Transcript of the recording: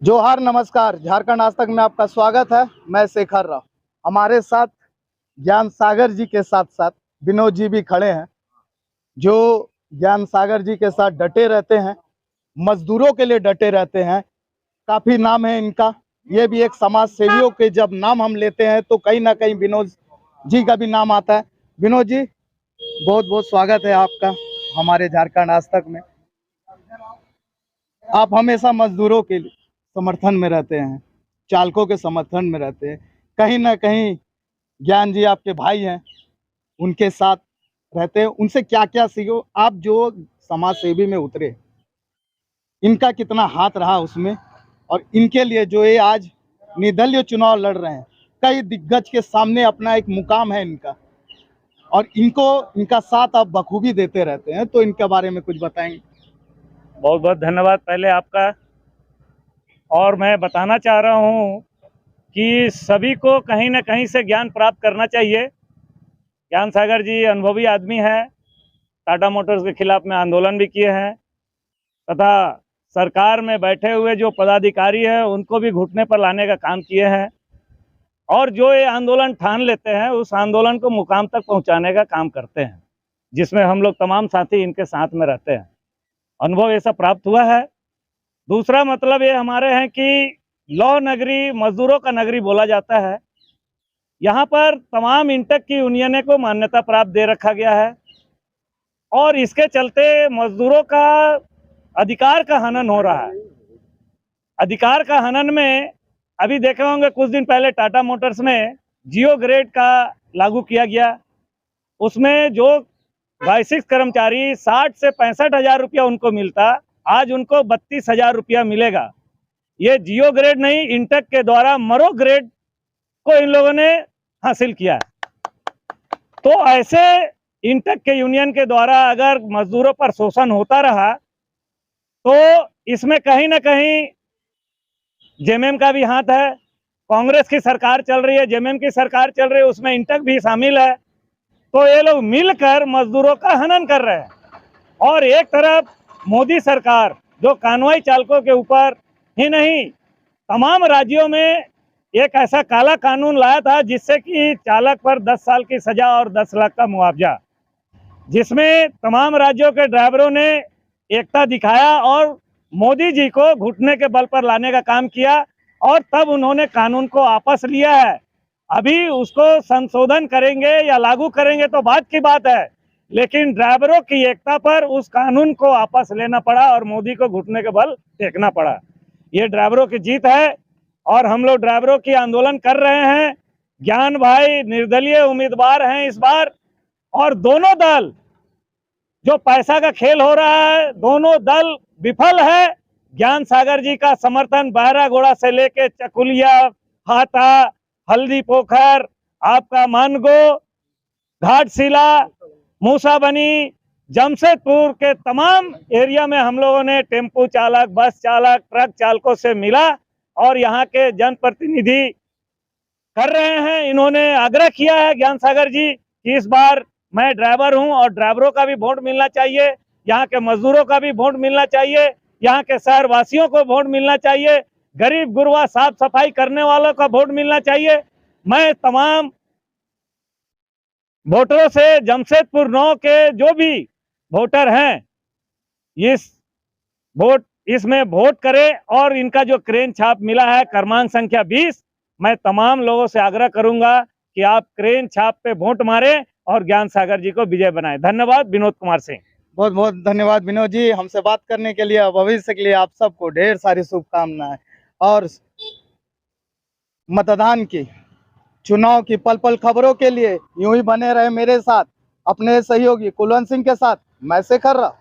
जोहार, नमस्कार। झारखंड आज तक में आपका स्वागत है। मैं शेखर राव। हमारे साथ ज्ञान सागर जी के साथ साथ विनोद जी भी खड़े हैं, जो ज्ञान सागर जी के साथ डटे रहते हैं, मजदूरों के लिए डटे रहते हैं। काफी नाम है इनका। ये भी एक समाज सेवियों के जब नाम हम लेते हैं तो कहीं ना कहीं विनोद जी का भी नाम आता है। विनोद जी, बहुत बहुत स्वागत है आपका हमारे झारखंड आज तक में। आप हमेशा मजदूरों के लिए समर्थन में रहते हैं, चालकों के समर्थन में रहते हैं। कहीं ना कहीं ज्ञान जी आपके भाई हैं, उनके साथ रहते हैं। उनसे क्या क्या सीखो आप, जो समाज सेवी में उतरे, इनका कितना हाथ रहा उसमें, और इनके लिए जो ये आज निर्दलीय चुनाव लड़ रहे हैं, कई दिग्गज के सामने अपना एक मुकाम है इनका, और इनको इनका साथ आप बखूबी देते रहते हैं, तो इनके बारे में कुछ बताएंगे? बहुत बहुत धन्यवाद पहले आपका। और मैं बताना चाह रहा हूँ कि सभी को कहीं ना कहीं से ज्ञान प्राप्त करना चाहिए। ज्ञान सागर जी अनुभवी आदमी है, टाटा मोटर्स के खिलाफ में आंदोलन भी किए हैं, तथा सरकार में बैठे हुए जो पदाधिकारी हैं उनको भी घुटने पर लाने का काम किए हैं, और जो ये आंदोलन ठान लेते हैं उस आंदोलन को मुकाम तक पहुंचाने का काम करते हैं, जिसमें हम लोग तमाम साथी इनके साथ में रहते हैं। अनुभव ऐसा प्राप्त हुआ है। दूसरा मतलब ये हमारे हैं कि लौ नगरी, मजदूरों का नगरी बोला जाता है। यहाँ पर तमाम इंटक की यूनियनों को मान्यता प्राप्त दे रखा गया है, और इसके चलते मजदूरों का अधिकार का हनन हो रहा है। अधिकार का हनन में अभी देखे होंगे कुछ दिन पहले टाटा मोटर्स में जियो ग्रेड का लागू किया गया। उसमें जो वैश्विक कर्मचारी 60 से 65 हजार रुपया उनको मिलता, आज उनको 32,000 रुपया मिलेगा। ये जियो ग्रेड नहीं, इंटक के द्वारा मरो ग्रेड को इन लोगों ने हासिल किया है। तो ऐसे इंटक के यूनियन के द्वारा अगर मजदूरों पर शोषण होता रहा तो इसमें कहीं ना कहीं जेएमएम का भी हाथ है। कांग्रेस की सरकार चल रही है, जेएमएम की सरकार चल रही है, उसमें इंटक भी शामिल है। तो ये लोग मिलकर मजदूरों का हनन कर रहे हैं। और एक तरफ मोदी सरकार जो कानवाई चालकों के ऊपर ही नहीं, तमाम राज्यों में एक ऐसा काला कानून लाया था जिससे कि चालक पर 10 साल की सजा और 10 लाख का मुआवजा, जिसमें तमाम राज्यों के ड्राइवरों ने एकता दिखाया और मोदी जी को घुटने के बल पर लाने का काम किया, और तब उन्होंने कानून को वापस लिया है। अभी उसको संशोधन करेंगे या लागू करेंगे तो बात की बात है, लेकिन ड्राइवरों की एकता पर उस कानून को वापस लेना पड़ा और मोदी को घुटने के बल टेकना पड़ा। ये ड्राइवरों की जीत है, और हम लोग ड्राइवरों की आंदोलन कर रहे हैं। ज्ञान भाई निर्दलीय उम्मीदवार हैं इस बार, और दोनों दल, जो पैसा का खेल हो रहा है, दोनों दल विफल है। ज्ञान सागर जी का समर्थन बहरागोड़ा से लेके चकुलिया, हाथा, हल्दी पोखर, आपका मानगो, घाटशिला, मूसाबनी, जमशेदपुर के तमाम एरिया में हम लोगों ने टेम्पो चालक, बस चालक, ट्रक चालकों से मिला, और यहाँ के जनप्रतिनिधि कर रहे हैं। इन्होंने आग्रह किया है ज्ञान सागर जी कि इस बार मैं ड्राइवर हूं और ड्राइवरों का भी वोट मिलना चाहिए, यहाँ के मजदूरों का भी वोट मिलना चाहिए, यहाँ के शहर वासियों को वोट मिलना चाहिए, गरीब गुरबा साफ सफाई करने वालों का वोट मिलना चाहिए। मैं तमाम वोटरों से, जमशेदपुर 9 के जो भी वोटर हैं, इसमें वोट करें, और इनका जो क्रेन छाप मिला है क्रमांक संख्या 20, मैं तमाम लोगों से आग्रह करूंगा कि आप क्रेन छाप पे वोट मारें और ज्ञान सागर जी को विजय बनाएं। धन्यवाद। विनोद कुमार सिंह। बहुत बहुत धन्यवाद विनोद जी, हमसे बात करने के लिए। भविष्य के लिए आप सबको ढेर सारी शुभकामनाएं, और मतदान की, चुनाव की पल पल खबरों के लिए यूं ही बने रहे मेरे साथ, अपने सहयोगी कुलवंत सिंह के साथ। मैं शेखर राव।